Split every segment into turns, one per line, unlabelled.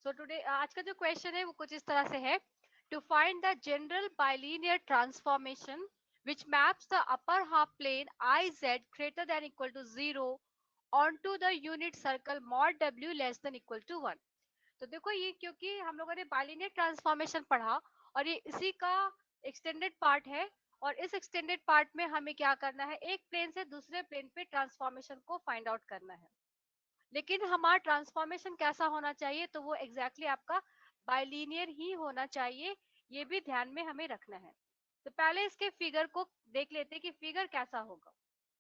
So today आज का जो क्वेश्चन है वो कुछ इस तरह से है, to find the general bilinear transformation which maps the upper half plane iz greater than equal to 0 onto the unit circle mod w less than equal to 1। तो देखो ये क्योंकि हम लोगों ने बाइलिनियर ट्रांसफॉर्मेशन पढ़ा और ये इसी का एक्सटेंडेड पार्ट है, और इस एक्सटेंडेड पार्ट में हमें क्या करना है, एक प्लेन से दूसरे प्लेन पे ट्रांसफॉर्मेशन को फाइंड आउट करना है। लेकिन हमारा ट्रांसफॉर्मेशन कैसा होना चाहिए, तो वो एग्जैक्टली आपका बाइलिनियर ही होना चाहिए, ये भी ध्यान में हमें रखना है। तो पहले इसके फिगर को देख लेते हैं कि फिगर कैसा होगा।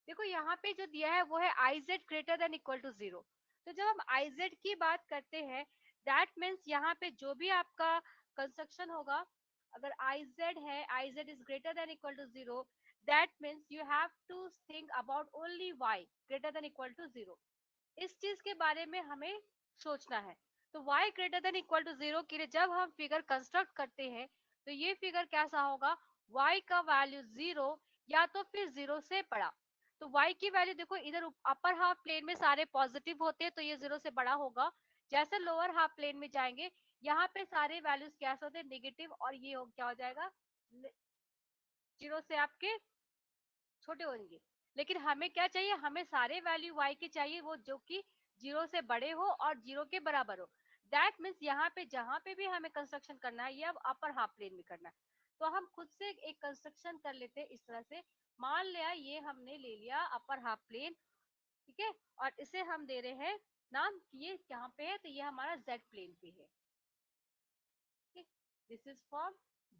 देखो यहाँ पे जो दिया है वो है I Z greater than equal to 0। तो जब हम आई जेड की बात करते हैं, दैट मीन्स यहाँ पे जो भी आपका कंस्ट्रक्शन होगा, अगर आई जेड है, I Z is greater than equal to 0, that means you have to think about only Y greater than equal to 0। इस चीज के बारे में हमें सोचना है। तो y greater than equal to 0 के लिए जब हम फिगर कंस्ट्रक्ट करते हैं, तो ये फिगर कैसा होगा, y का वैल्यू 0 या तो फिर 0 से बड़ा। तो y की वैल्यू देखो, इधर अपर हाफ प्लेन में सारे पॉजिटिव होते हैं तो ये 0 से बड़ा होगा। जैसे लोअर हाफ प्लेन में जाएंगे, यहाँ पे सारे वैल्यूज कैसे होते हैं, नेगेटिव, और ये क्या हो जाएगा, 0 से आपके छोटे होंगे। लेकिन हमें क्या चाहिए, हमें सारे वैल्यू y के चाहिए वो जो कि 0 से बड़े हो और 0 के बराबर हो। दैट मीन्स यहाँ पे जहां पे भी हमें कंस्ट्रक्शन करना है, ये अब अपर हाफ प्लेन में करना है। तो हम खुद से एक कंस्ट्रक्शन कर लेते हैं इस तरह से। मान लिया ये हमने ले लिया अपर हाफ प्लेन, ठीक है, और इसे हम दे रहे हैं नाम कि ये कहाँ पे है, तो ये हमारा z प्लेन पे है। This is for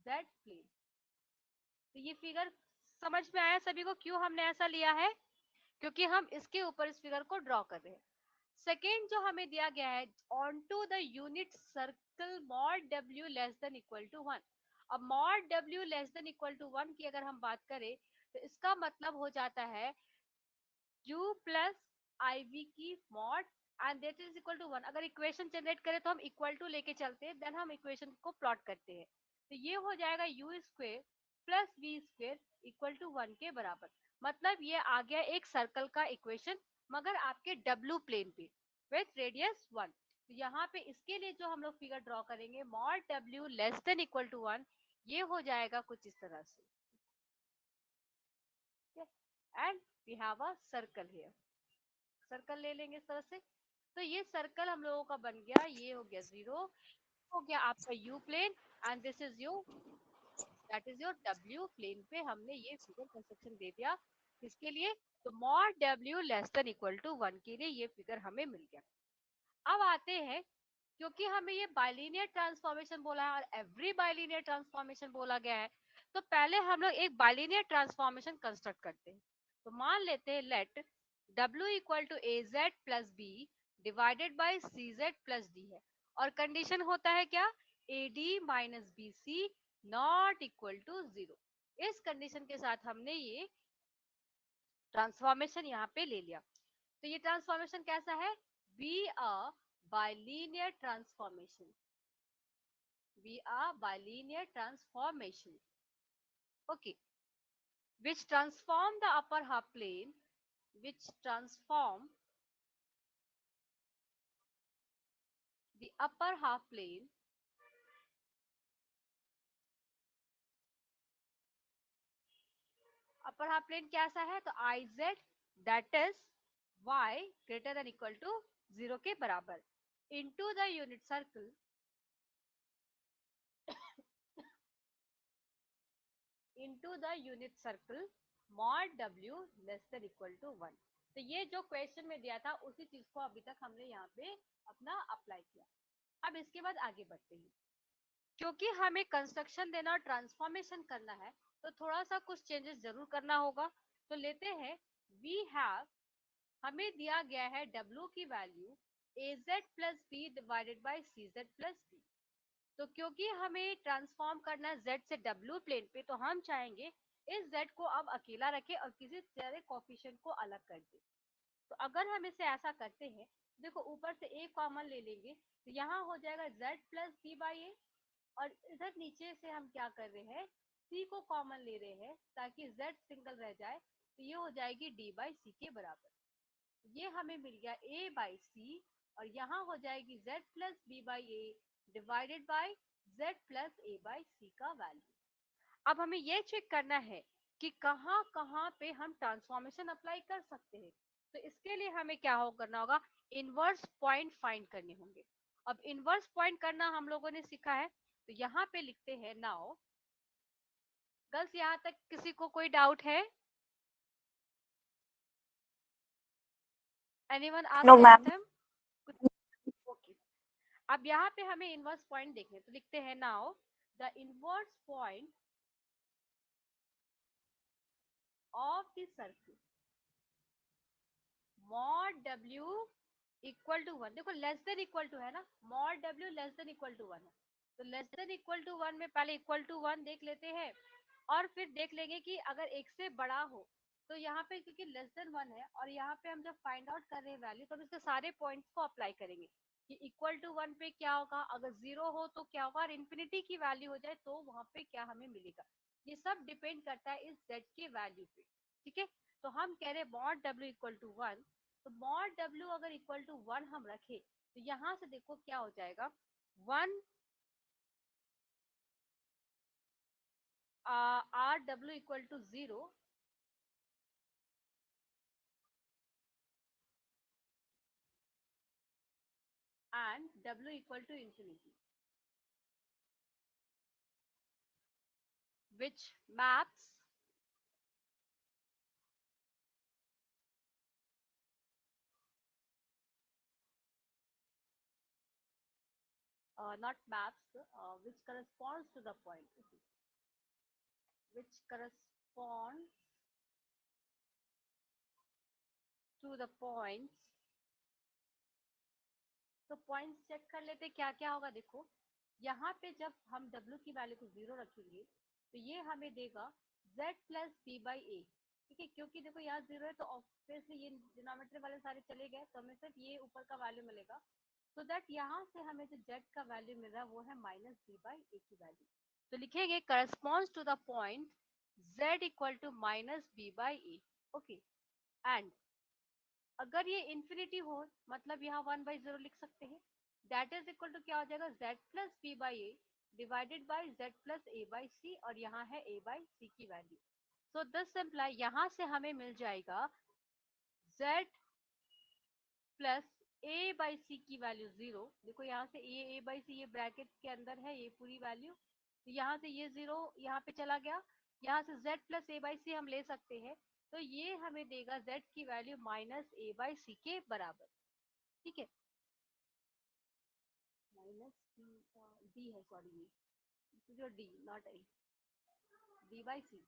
z plane. तो ये फिगर समझ में आया सभी को, क्यों हमने ऐसा लिया है, क्योंकि हम इसके ऊपर इस फिगर को ड्रॉ कर रहे हैं। सेकेंड जो हमें दिया गया है, on to the unit circle mod W less than equal to 1। अब mod W less than equal to 1 की अगर हम बात करें, तो इसका मतलब हो जाता है u प्लस आई वी की mod and that is equal to 1। अगर इक्वेशन जनरेट करें तो हम इक्वल टू लेके चलते हैं, देन हम इक्वेशन को प्लॉट करते हैं। तो ये हो जाएगा u square plus V square equal to 1 के बराबर। मतलब ये आ गया एक सर्कल का इक्वेशन, मगर आपके w प्लेन पे विथ रेडियस 1। तो यहाँ पे इसके लिए जो हम लोग फिगर ड्रॉ करेंगे, mod w less than equal to 1, ये हो जाएगा कुछ इस तरह से, and we have a circle here. Circle ले लेंगे इस तरह से। तो ये सर्कल हम लोगों का बन गया, ये हो गया 0, हो गया आपका U plane, and this is U, that is your W plane पे हमने ये फिगर कंस्ट्रक्शन दे दिया। किसके लिए, तो mod W less than equal to 1 के लिए ये फिगर हमें मिल गया। अब आते हैं, क्योंकि हमें ये बाइलिनियर ट्रांसफॉर्मेशन बोला है और एवरी बाइलिनियर ट्रांसफॉर्मेशन बोला गया है, तो पहले हम लोग एक बाइलिनियर ट्रांसफॉर्मेशन कंस्ट्रक्ट करते हैं। तो मान लेते हैं let w equal to A Z plus B divided by C Z plus D है, और कंडीशन होता है क्या, A D minus B C not equal to 0। इस कंडीशन के साथ हमने ये ट्रांसफॉर्मेशन यहाँ पे ले लिया। तो ये ट्रांसफॉर्मेशन कैसा है, be a bilinear transformation, be a bilinear transformation, okay, which transform the upper half plane, which transform the upper half plane upper half plane कैसा है, तो I Z that is y greater than equal to 0 के बराबर into the unit circle into the unit circle mod w less than equal to 1। तो ये जो question में दिया था उसी चीज को अभी तक हमने यहाँ पे अपना अप्लाई किया। अब इसके बाद आगे बढ़ते हैं, क्योंकि हमें कंस्ट्रक्शन देना और ट्रांसफॉर्मेशन करना है, तो थोड़ा सा कुछ चेंजेस जरूर करना होगा। तो लेते हैं, वी हैव, हमें दिया गया है w की value A Z plus B divided by C Z plus B. तो क्योंकि हमें ट्रांसफॉर्म करना है z से w प्लेन पे, तो हम चाहेंगे इस z को अब अकेला रखें और किसी तरह कोफिशिएंट को अलग कर दें। तो अगर हम इसे ऐसा करते हैं, देखो ऊपर से a कॉमन ले लेंगे, तो यहाँ हो जाएगा z plus b by A, और इधर नीचे से हम क्या कर रहे हैं, c को कॉमन ले रहे हैं ताकि z सिंगल रह जाए, तो ये हो जाएगी d बाई सी के बराबर। ये हमें मिल गया a बाई सी और यहाँ हो जाएगी z plus B by A divided by z plus A by C का वैल्यू। अब हमें ये चेक करना है कि कहाँ कहाँ पे हम ट्रांसफॉर्मेशन अप्लाई कर सकते हैं। तो इसके लिए हमें क्या हो करना होगा, इनवर्स पॉइंट फाइंड करने होंगे। अब इनवर्स पॉइंट करना हम लोगों ने सीखा है, तो यहाँ पे लिखते हैं नाउ। गर्ल्स यहाँ तक किसी को कोई डाउट है? Anyone ask
No, ma'am.
them? Okay. अब यहाँ पे हमें इनवर्स पॉइंट देखने, तो लिखते हैं now the inverse point of the circle mod W equal to 1। देखो लेस देन इक्वल टू है ना, mod W less than equal to 1 है, तो लेस देन इक्वल टू 1 में पहले इक्वल टू 1 देख लेते हैं, और फिर देख लेंगे कि अगर एक से बड़ा हो तो यहाँ पे क्योंकि लेस देन 1 है, और यहाँ पे हम जब फाइंड आउट कर रहे हैं वैल्यू, तो हम इसके सारे पॉइंट्स को अप्लाई करेंगे कि इक्वल टू 1 पे क्या होगा, अगर 0 हो तो क्या होगा, और इन्फिनिटी की वैल्यू हो जाए तो वहां पे क्या हमें मिलेगा। ये सब डिपेंड करता है इस z के वैल्यू पे। ठीक है, तो हम कह रहे हैं मॉड w इक्वल टू 1, तो मॉड w अगर इक्वल टू 1 हम रखे, तो यहाँ से देखो क्या हो जाएगा, 1 or W equal to 0 and w equal to infinity, which maps not maps which corresponds to the point, which corresponds to the points। तो पॉइंट्स चेक कर लेते क्या क्या होगा। देखो यहाँ पे जब हम w की वैल्यू को 0 रखेंगे तो ये हमें देगा z प्लस बी बाई ए। ठीक है, क्योंकि देखो यहाँ 0 है तो ऑब्वियसली ये डिनोमिनेटर वाले सारे चले गए, तो हमें सिर्फ ये ऊपर का वैल्यू मिलेगा। तो दैट यहाँ से हमें जो z का वैल्यू मिल रहा है वो है माइनस बी बाई ए की वैल्यू। तो लिखेंगे corresponds to the point z equal to minus B by A. Okay, and अगर ये इंफिनिटी हो मतलब यहाँ 1/0 लिख सकते हैं, दैट इज इक्वल टू क्या हो जाएगा, z plus B by A divided by z plus A by C, और यहाँ है a बाई सी की वैल्यू। सो दिस सिंप्लाई यहाँ से हमें मिल जाएगा z plus A by C की वैल्यू 0। देखो यहाँ से ए बाई सी ये ब्रैकेट के अंदर है ये पूरी वैल्यू, तो यहाँ से ये 0 यहाँ पे चला गया, यहाँ से z प्लस ए बाई सी हम ले सकते हैं, तो ये हमें देगा z की value minus A by C के बराबर। ठीक है, माइनस डी है, सॉरी ये जो D not A, D by C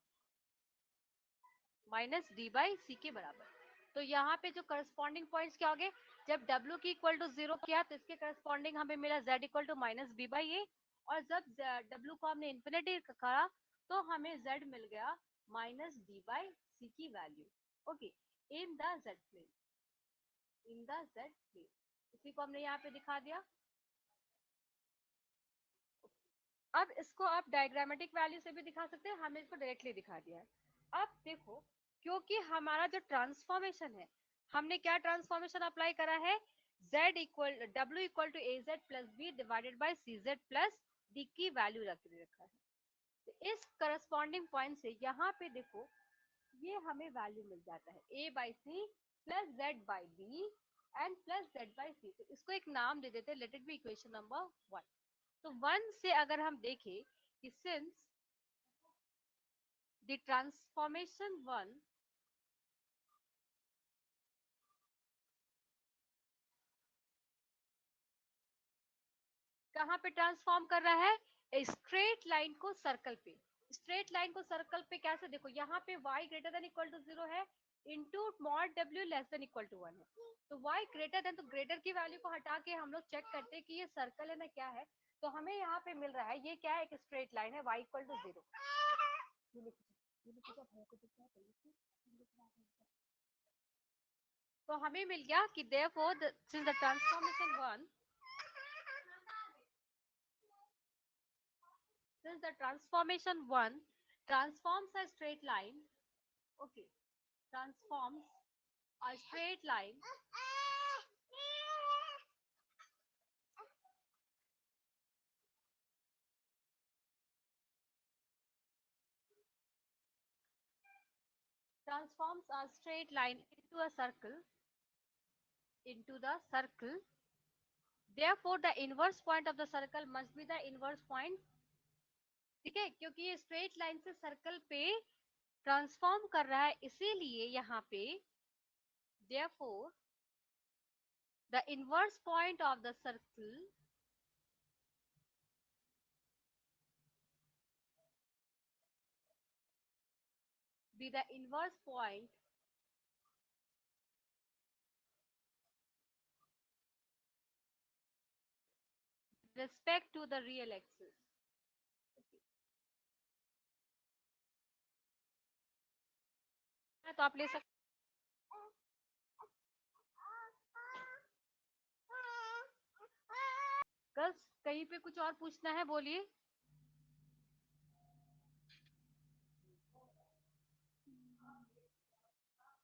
minus D by C के बराबर। तो यहाँ पे जो करस्पॉन्डिंग पॉइंट्स क्या हो गए, जब w की इक्वल टू 0 किया तो इसके करस्पॉन्डिंग हमें मिला z equal to minus B by A, और जब w को हमने इन्फिनिटी करा तो हमें z मिल गया माइनस डी बाई सी की value. Okay, in the z plane, in the z plane, इसी को हमने यहाँ पे दिखा दिया। अब इसको आप डायग्रामेटिक वैल्यू से भी दिखा सकते हैं, हमने इसको डायरेक्टली दिखा दिया है। अब देखो क्योंकि हमारा जो ट्रांसफॉर्मेशन है, हमने क्या ट्रांसफॉर्मेशन अप्लाई करा है, z equal w equal to A Z plus B divided by C Z plus D की वैल्यू रखा है। तो इस करस्पॉन्डिंग पॉइंट से यहाँ पे देखो ये हमें वैल्यू मिल जाता है a by C plus Z by B and plus Z by C. तो इसको एक नाम दे देते हैं, let it be equation number 1। तो 1 से अगर हम देखें कि सिंस द ट्रांसफॉर्मेशन 1 कहाँ पे ट्रांसफॉर्म कर रहा है, स्ट्रेट लाइन को सर्कल पे। स्ट्रेट लाइन को सर्कल पे कैसे, देखो यहाँ पे y greater than equal to 0 है into mod w less than equal to 1 है। तो y ग्रेटर देन, तो ग्रेटर की वैल्यू को हटा के हम लोग चेक करते हैं कि ये सर्कल है ना क्या है। तो हमें यहाँ पे मिल रहा है ये क्या है, एक स्ट्रेट लाइन है y इक्वल टू 0। तो हमें मिल गया कि therefore since the transformation 1, since the transformation 1 transforms a straight line, okay, transforms a straight line transforms a straight line into a circle, into the circle. Therefore, the inverse point of the circle must be the inverse point. ठीक है, क्योंकि ये straight line से circle पे transform कर रहा है, इसीलिए यहाँ पे therefore the inverse point of the circle be the inverse point with respect to the real axis. तो आप ले सकते गर्ल्स, कहीं पे कुछ और पूछना है बोलिए.